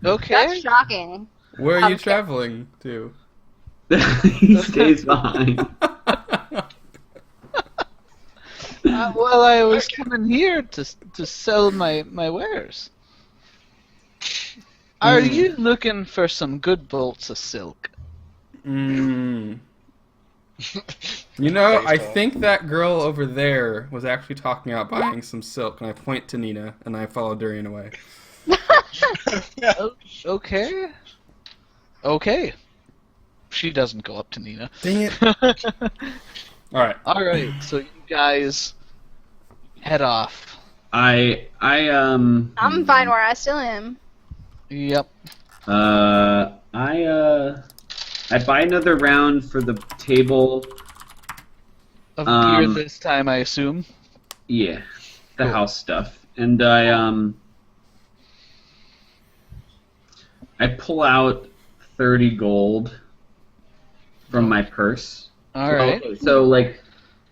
Okay. That's shocking. Where are you Okay. traveling to? He stays behind. Well, I was coming here to sell my wares. Are you looking for some good bolts of silk? Mm. You know, I think that girl over there was actually talking about buying some silk, and I point to Nina, and I follow Durian away. Okay. Okay. She doesn't go up to Nina. Dang it. Alright. Alright, so you guys head off. I'm fine where I still am. Yep. I buy another round for the table. Of beer this time, I assume. Yeah, the Cool. house stuff, and I pull out 30 gold from my purse. All right. So, like,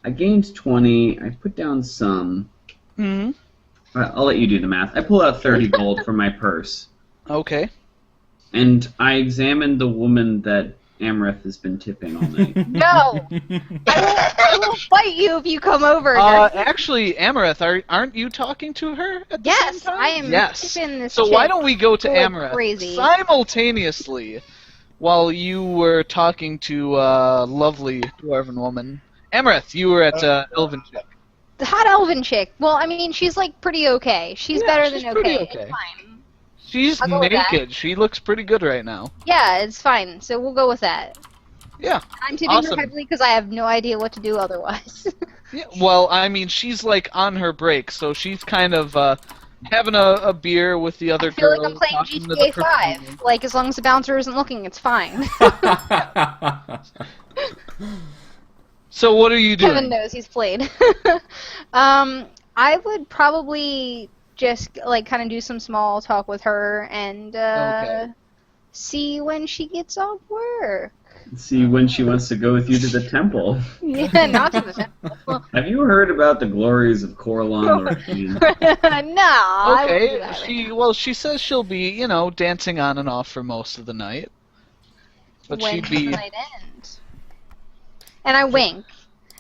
I gained 20. I put down some. Mm-hmm. I'll let you do the math. I pull out 30 gold from my purse. Okay. And I examined the woman that Amrith has been tipping all night. No! I will fight you if you come over. Dirk. Actually, Amareth, aren't you talking to her at the Yes, same time? I am Yes. tipping this So chick. why don't we go to Like Amareth crazy. simultaneously while you were talking to lovely dwarven woman? Amareth, you were at Elven Chick. The hot elven chick. Well, I mean, she's like pretty okay. She's Yeah, better she's than pretty okay. okay. It's fine. She's I'll go with that. naked. She looks pretty good right now. Yeah, it's fine. So we'll go with that. Yeah. I'm tipping Awesome. her heavily because I have no idea what to do otherwise. Yeah. Well, I mean, she's like on her break, so she's kind of having a beer with the other I feel girls. like I'm playing talking to the GTA performer. 5. Like, as long as the bouncer isn't looking, it's fine. So what are you doing? Kevin knows he's played. I would probably just, like, kind of do some small talk with her and Okay. see when she gets off work. See when she wants to go with you to the temple. Yeah, not to the temple. Have you heard about the glories of Corlon Lorraine? No, I wouldn't do Okay, that she says she'll be, dancing on and off for most of the night. But when she'd does be the night end? And I wink.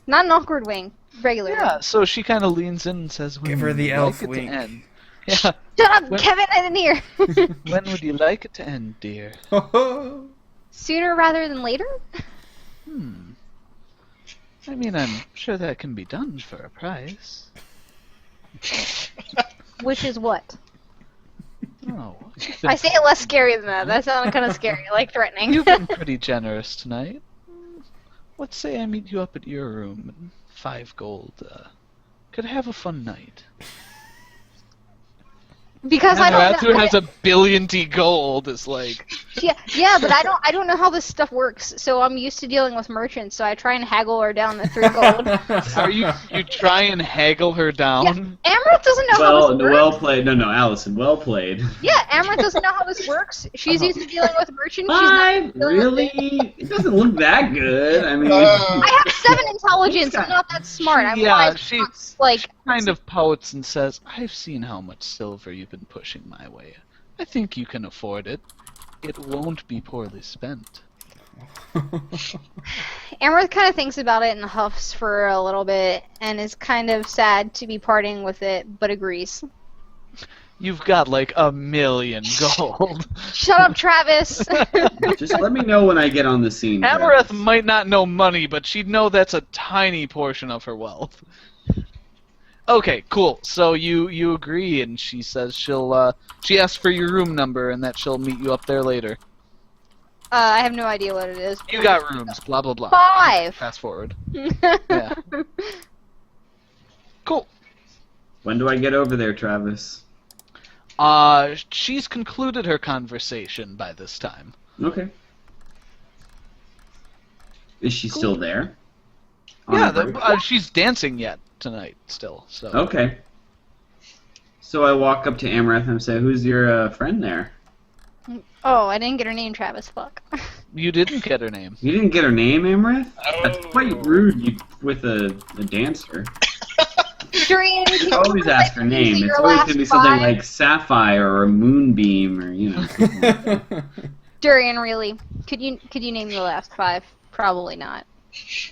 Not an awkward wink. Regular. yeah. So she kind of leans in and says, Give her "When the would you elf like it to wink." end?" Yeah. Shut up, When- Kevin, I didn't hear. When would you like it to end, dear? Sooner rather than later? I mean, I'm sure that can be done for a price. Which is what? Oh, I say it less scary than that. That sounded kind of scary, like threatening. you've been pretty generous tonight. Let's say I meet you up at your room and 5 gold. Could have a fun night. Because I don't Arthur know. has a billion gold. Is like, Yeah, but I don't know how this stuff works. So I'm used to dealing with merchants, so I try and haggle her down to 3 gold. are you try and haggle her down? Amrit doesn't know how this works. Well played. No, Allison, well played. Yeah, Amrit doesn't know how this works. She's used to dealing with merchants. She's not 5? dealing with me. Really? It doesn't look that good. I mean, I have 7 intelligence. I'm not that smart. I'm Yeah, wise. she- Not, like, Kind of pouts and says, "I've seen how much silver you've been pushing my way. I think you can afford it. It won't be poorly spent." Amrit kind of thinks about it and huffs for a little bit and is kind of sad to be parting with it, but agrees. You've got like 1,000,000 gold. Shut up, Travis! just let me know when I get on the scene. Amareth Travis. might not know money, but she'd know that's a tiny portion of her wealth. Okay, cool. So you agree, and she says she asks for your room number and that she'll meet you up there later. I have no idea what it is. You got rooms, blah blah blah. 5! Fast forward. Yeah. Cool. When do I get over there, Travis? She's concluded her conversation by this time. Okay. Is she still there? Yeah, On break? she's dancing yet tonight still. So. Okay. So I walk up to Amareth and say, "Who's your friend there?" Oh, I didn't get her name, Travis. Fuck. You didn't get her name. You didn't get her name, Amareth? That's Oh. quite rude with a dancer. Durian, can I always you ask her name. your It's always last going to be something 5? like Sapphire or a Moonbeam or, something like that. Durian, really? Could you name your last 5? Probably not.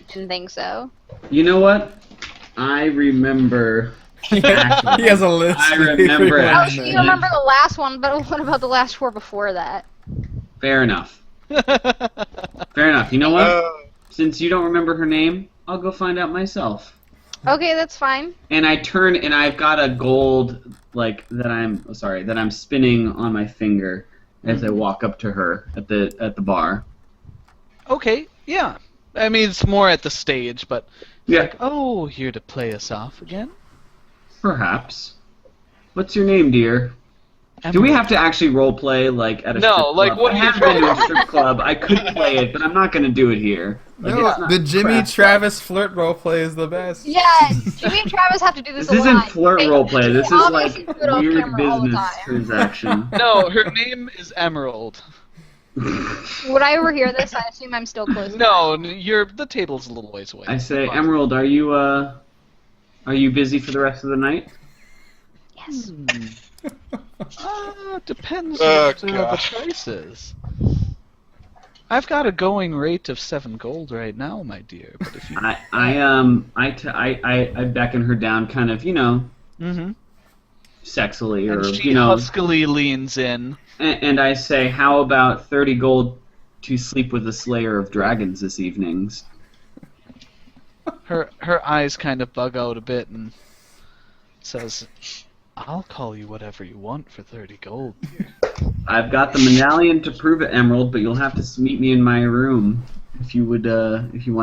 Didn't think so. You know what? I remember... Actually, He has a list. I remember Oh, actually. so you remember the last one, but what about the last 4 before that? Fair enough. Fair enough. You know what? Uh, Since you don't remember her name, I'll go find out myself. Okay, that's fine. And I turn, and I've got a gold, that I'm spinning on my finger as I walk up to her at the bar. Okay, yeah. I mean, it's more at the stage, but Yeah, like, oh, here to play us off again. perhaps. What's your name, dear? Do we have to actually role play at a No, strip like, club? what I do you have been to a strip club. I could play it, but I'm not going to do it here. Like, No, it's not the Jimmy crap. Travis flirt roleplay is the best. Yeah, Jimmy and Travis have to do this This a isn't lot. flirt They- roleplay. This they is obviously do it off weird camera all the business time. transaction. No, her name is Emerald. Would I overhear this? I assume I'm still close. No, the table's a little ways away. I say, Emerald, are you busy for the rest of the night? Yes. Depends Oh, what the God. price is. I've got a going rate of 7 gold right now, my dear. But if you I beckon her down, kind of, mm-hmm. sexily, And or she huskily leans in. and I say, how about 30 gold to sleep with the Slayer of Dragons this evenings? Her eyes kind of bug out a bit and says, "I'll call you whatever you want for 30 gold, dear." I've got the medallion to prove it, Emerald, but you'll have to meet me in my room if you want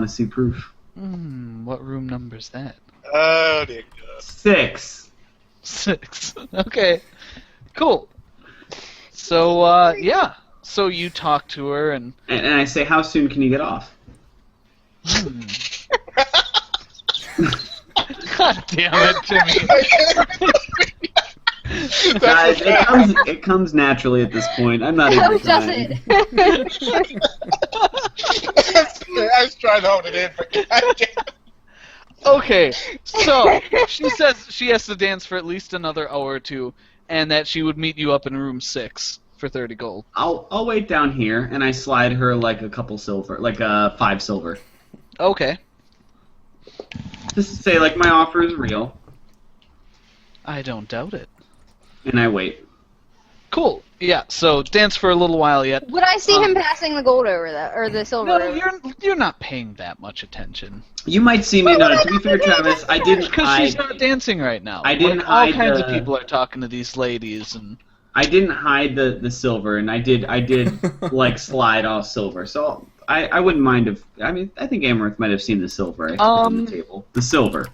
to see proof. What room number's that? Oh dear God. 6. 6. Okay. Cool. So, yeah. So you talk to her and... And I say, how soon can you get off? God damn it, Jimmy. Guys, it comes naturally at this point. I'm not How even does trying. it? I was trying to hold it in, but goddamn. Okay, so she says she has to dance for at least another hour or two, and that she would meet you up in room 6 for 30 gold. I'll wait down here, and I slide her like a couple silver, like 5 silver. Okay. Just to say, like, my offer is real, I don't doubt it. and I wait. Cool. Yeah, so dance for a little while yet. Would I see him passing the gold over that, or the silver? No, over? you're not paying that much attention. You might see me. No, to be fair, Travis, I didn't Because she's hide. not dancing right now. I didn't all hide kinds the- of people are talking to these ladies, and I didn't hide the silver, and I did like slide off silver. So I wouldn't mind if I think Amaranth might have seen the silver on the table. The silver.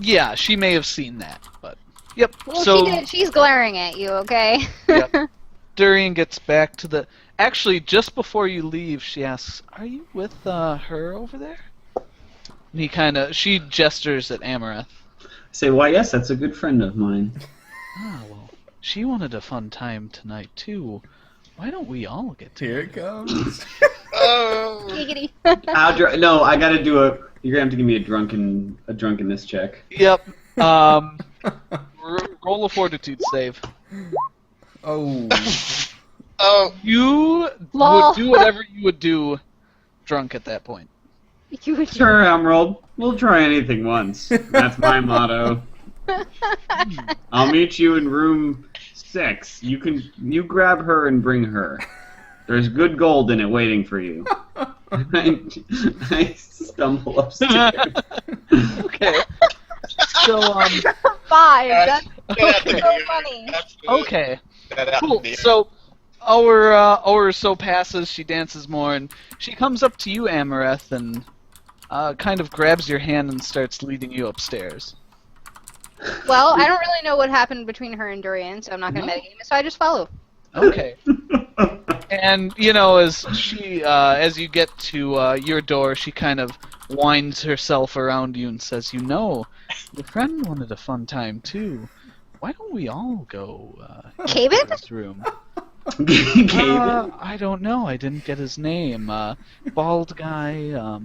yeah, she may have seen that, but yep. Well, so she did. She's glaring at you. Okay. Yep. Durian gets back to the. Actually, just before you leave, she asks, "Are you with her over there?" And she gestures at Amaranth. I say, why, yes, that's a good friend of mine. Ah, well, she wanted a fun time tonight too. Why don't we all get to? Here it comes. Oh. Giggity. No, I gotta do a. You're gonna have to give me a drunkenness check. Yep. Roll a fortitude save. Oh. Oh. You Lol. would do whatever you would do drunk at that point. You would. Sure, Emerald. We'll try anything once. That's my motto. I'll meet you in room 6. You grab her and bring her. There's good gold in it waiting for you. I stumble upstairs. Okay. So 5. That's Okay. so funny. okay. Cool. So, hour or so passes. She dances more, and she comes up to you, Amaranth, and kind of grabs your hand and starts leading you upstairs. Well, I don't really know what happened between her and Durian, so I'm not gonna metagame it. So I just follow. Okay. And as you get to your door, she kind of winds herself around you and says, "Your friend wanted a fun time too. Why don't we all go Cave into it? this room?" Gabe? I don't know. I didn't get his name. Bald guy.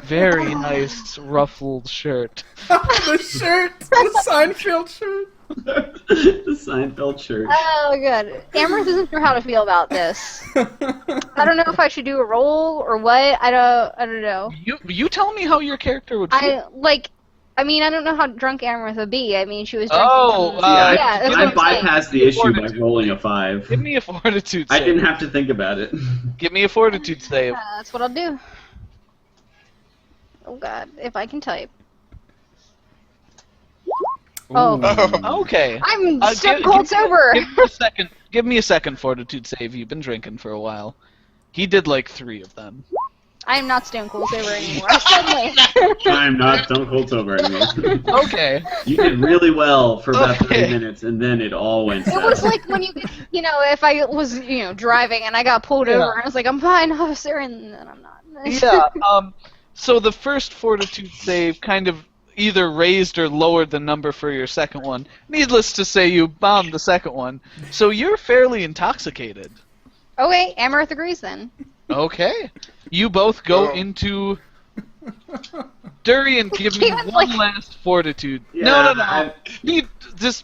Very nice ruffled shirt. The shirt! The Seinfeld shirt! The Seinfeld shirt. Oh, good. Amaranth isn't sure how to feel about this. I don't know if I should do a roll or what. I don't know. You tell me how your character would feel. I don't know how drunk Amaranth would be. I mean, she was Oh, drinking. Yeah, that's I what I'm saying. bypassed the issue by rolling a 5. Give me a fortitude I save. didn't have to think about it. Give me a fortitude save. That's what I'll do. Oh god, if I can type. Oh. Okay. I'm Uh, stone give- cold give- sober. Give me a second fortitude save. You've been drinking for a while. He did like 3 of them. I'm not stone cold sober anymore. Suddenly. I'm not Stone Cold Sober anymore. Okay. You did really well for about Okay. 30 minutes, and then it all went It south. was like when if I was, driving and I got pulled Yeah. over and I was like, I'm fine, officer, and then I'm not. Yeah. So the first fortitude save kind of either raised or lowered the number for your second one. Needless to say, you bombed the second one. So you're fairly intoxicated. Okay, Amaranth agrees then. Okay. You both go Oh. into... Durian, give me Kevin's one like- last fortitude. Yeah, No. I-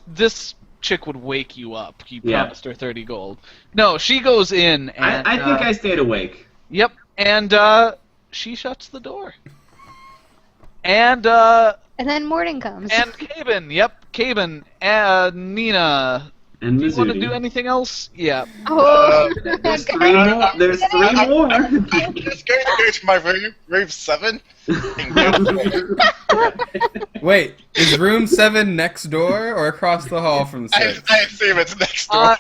This chick would wake you up. You Yeah. promised her 30 gold. No, she goes in and... I think I stayed awake. Yep, and she shuts the door. And And then morning comes. and Caben, Caben, Nina, And do you want to Mizuki. do anything else? Yeah. oh, There's okay. three more. There's three more. I'm just going to go to my room 7, and go to Wait, is room 7 next door or across the hall from 6? I assume it's next door.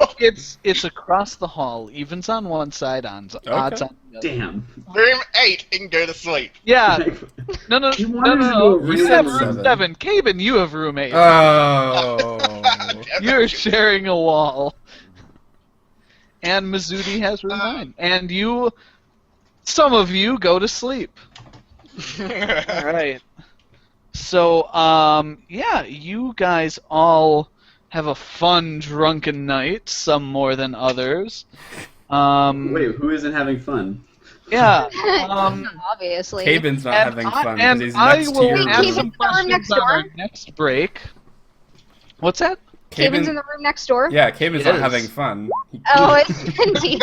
It's across the hall. Evens on one side, odds on the other. Damn. Room 8, and go to sleep. Yeah. No. You wanted to do a You room said seven. room 7. Caben, you have room 8. Oh. You're sharing a wall. And Mizuti has room 9. And you, some of you, go to sleep. Alright. So, yeah, you guys all have a fun, drunken night, some more than others. Wait, who isn't having fun? Yeah. Obviously. Caben's not having fun because and he's I next to will your ask Caben's some in the room questions next on our door? next break. What's that? Caben's in the room next door. Yeah, Caben's It not is. having fun. Oh, it's Minty.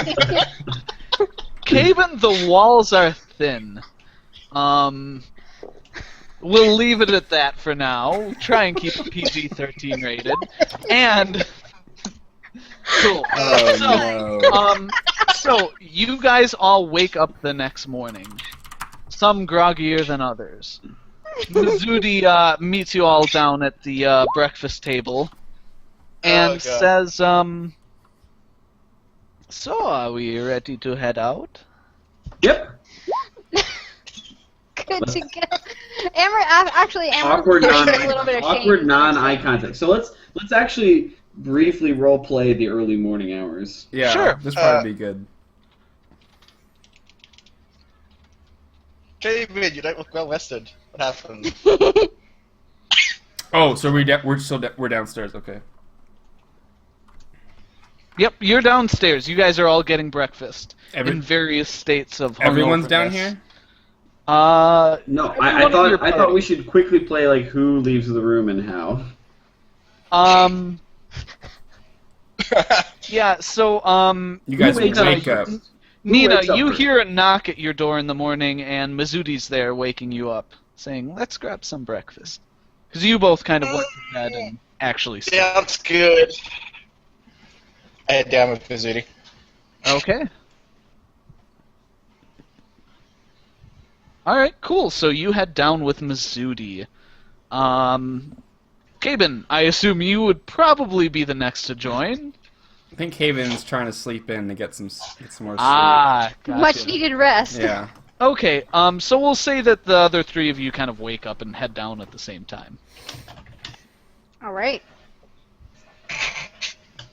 Caben, the walls are thin. We'll leave it at that for now. Try and keep it PG-13 rated. And cool. Oh no. So you guys all wake up the next morning. Some groggier than others. Mizuti meets you all down at the breakfast table and God. says, so are we ready to head out? Yep. Good to go. Actually, Amaranth Awkward has non a little bit of shame. awkward non-eye contact. So let's actually briefly role play the early morning hours. Yeah, Sure. this probably be good. David, you don't look well rested. What happened? Oh, so we're downstairs. Okay. Yep, you're downstairs. You guys are all getting breakfast Every- in various states of Everyone's down hungoverness. here. No, Everyone I in thought your I thought party. we should quickly play like who leaves the room and how. Yeah. So You guys wakes wake up? up. Nina, wakes up you first? hear a knock at your door in the morning, and Mizuti's there waking you up, saying, "Let's grab some breakfast." Because you both kind of went to bed and actually slept. Sounds good. I head down with Mizuti. Okay. All right, cool. So you head down with Mizuti. Caben, I assume you would probably be the next to join. I think Caven's trying to sleep in to get some more sleep. Ah, gotcha. Much needed rest. Yeah. Okay, so we'll say that the other three of you kind of wake up and head down at the same time. All right.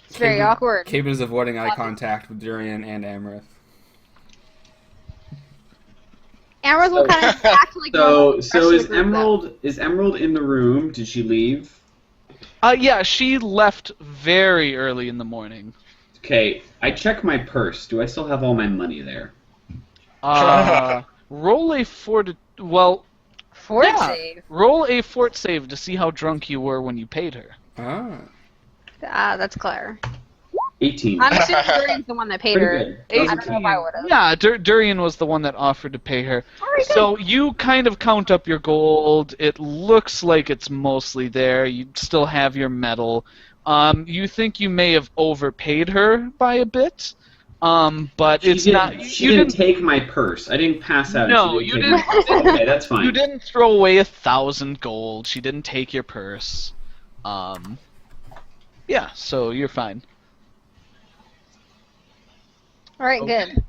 It's very Caben- awkward. Caben is avoiding eye contact with Durian and Amaranth. Amaranth will kind of act like normal. So The is rest of the group, Emerald in the room? Did she leave? Yeah, she left very early in the morning. Okay, I check my purse. Do I still have all my money there? Roll a well, though. Fort yeah. save. Roll a fort save to see how drunk you were when you paid her. Ah. Ah, that's clever. 18. I'm assuming Durian's the one that paid Pretty her. good. I don't know if I would have. Yeah, Durian was the one that offered to pay her. Alright, good. So you kind of count up your gold. It looks like it's mostly there. You still have your medal. You think you may have overpaid her by a bit, but it's not. She You didn't take my purse. I didn't pass out. and No, she you take my didn't. purse. Okay, that's fine. You didn't throw away 1,000 gold. She didn't take your purse. Yeah, so you're fine. All right, Okay. good.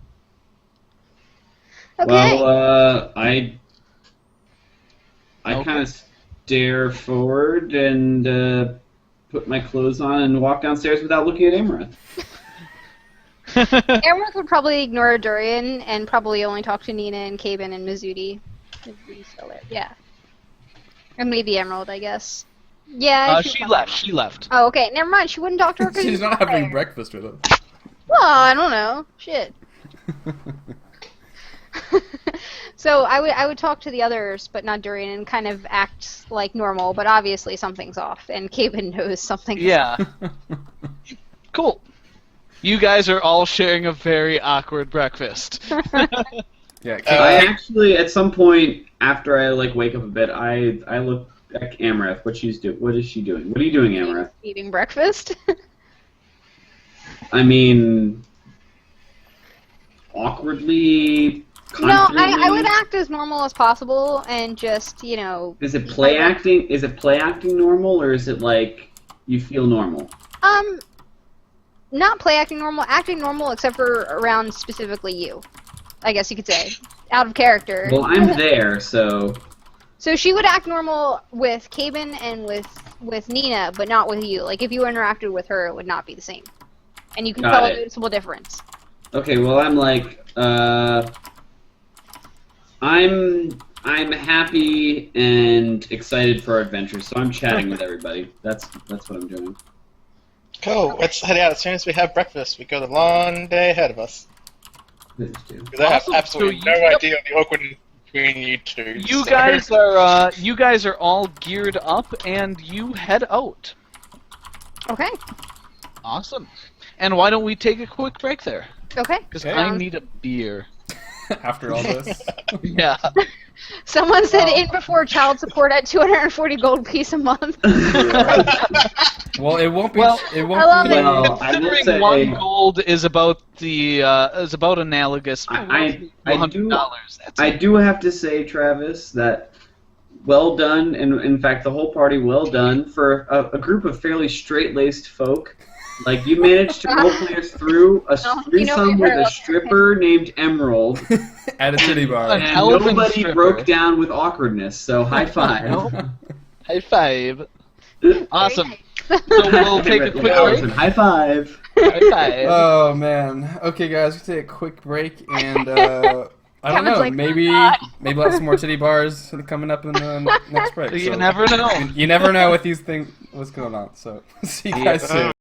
Okay. Well, I Okay. kind of stare forward and put my clothes on and walk downstairs without looking at Amaranth. Amaranth would probably ignore Durian and probably only talk to Nina and Caben and Mizuti. If he's still there. Yeah. Or maybe Emerald, I guess. Yeah. She left. She left. Oh, okay. Never mind. She wouldn't talk to her. 'cause She's not there. having breakfast with him. Well, I don't know. Shit. So I would talk to the others, but not Durian, and kind of act like normal. But obviously something's off, and Caven knows something. Yeah. Cool. You guys are all sharing a very awkward breakfast. Yeah. I actually, at some point after I like wake up a bit, I look at Amaranth. What is she doing? What are you doing, Amaranth? Eating breakfast. I mean, awkwardly. No, I confidently? would act as normal as possible, and just Is it play acting? Is it play acting normal, or is it like you feel normal? Not play acting normal, except for around specifically you. I guess you could say, out of character. Well, I'm there, so. So she would act normal with Caben and with Nina, but not with you. Like if you interacted with her, it would not be the same, and you can Got tell a it. noticeable difference. Okay, well, I'm like, I'm happy and excited for our adventure, so I'm chatting with everybody. That's what I'm doing. Cool. Let's head out as soon as we have breakfast. We got a long day ahead of us. Please do. Because I have Awesome. absolutely So no you- idea the awkwardness between you two. You so- guys are all geared up, and you head out. Okay. Awesome. And why don't we take a quick break there? Okay. Because Okay. I need a beer. After all this. Yeah. Someone said in before child support at 240 gold piece a month. Well, it won't be. Well, it won't I love be. it. Well, I will Considering say, 1 gold is about analogous. I do- $100. That's I do have to say, Travis, that well done, and in fact, the whole party well done for a group of fairly straight-laced folk. Like, you managed to roleplay us through a Oh, threesome with a stripper named Emerald, At a titty bar. An and elephant nobody stripper. broke down with awkwardness, so high five. Nope. High five. Awesome. So we'll take a quick break. High five. High five. Oh man. Okay, guys, we take a quick break, and I don't Kevin's know. like, Maybe "God." maybe we'll have some more titty bars coming up in the next break. You so- never know. You never know with these things what's going on. So see you guys Yeah. soon.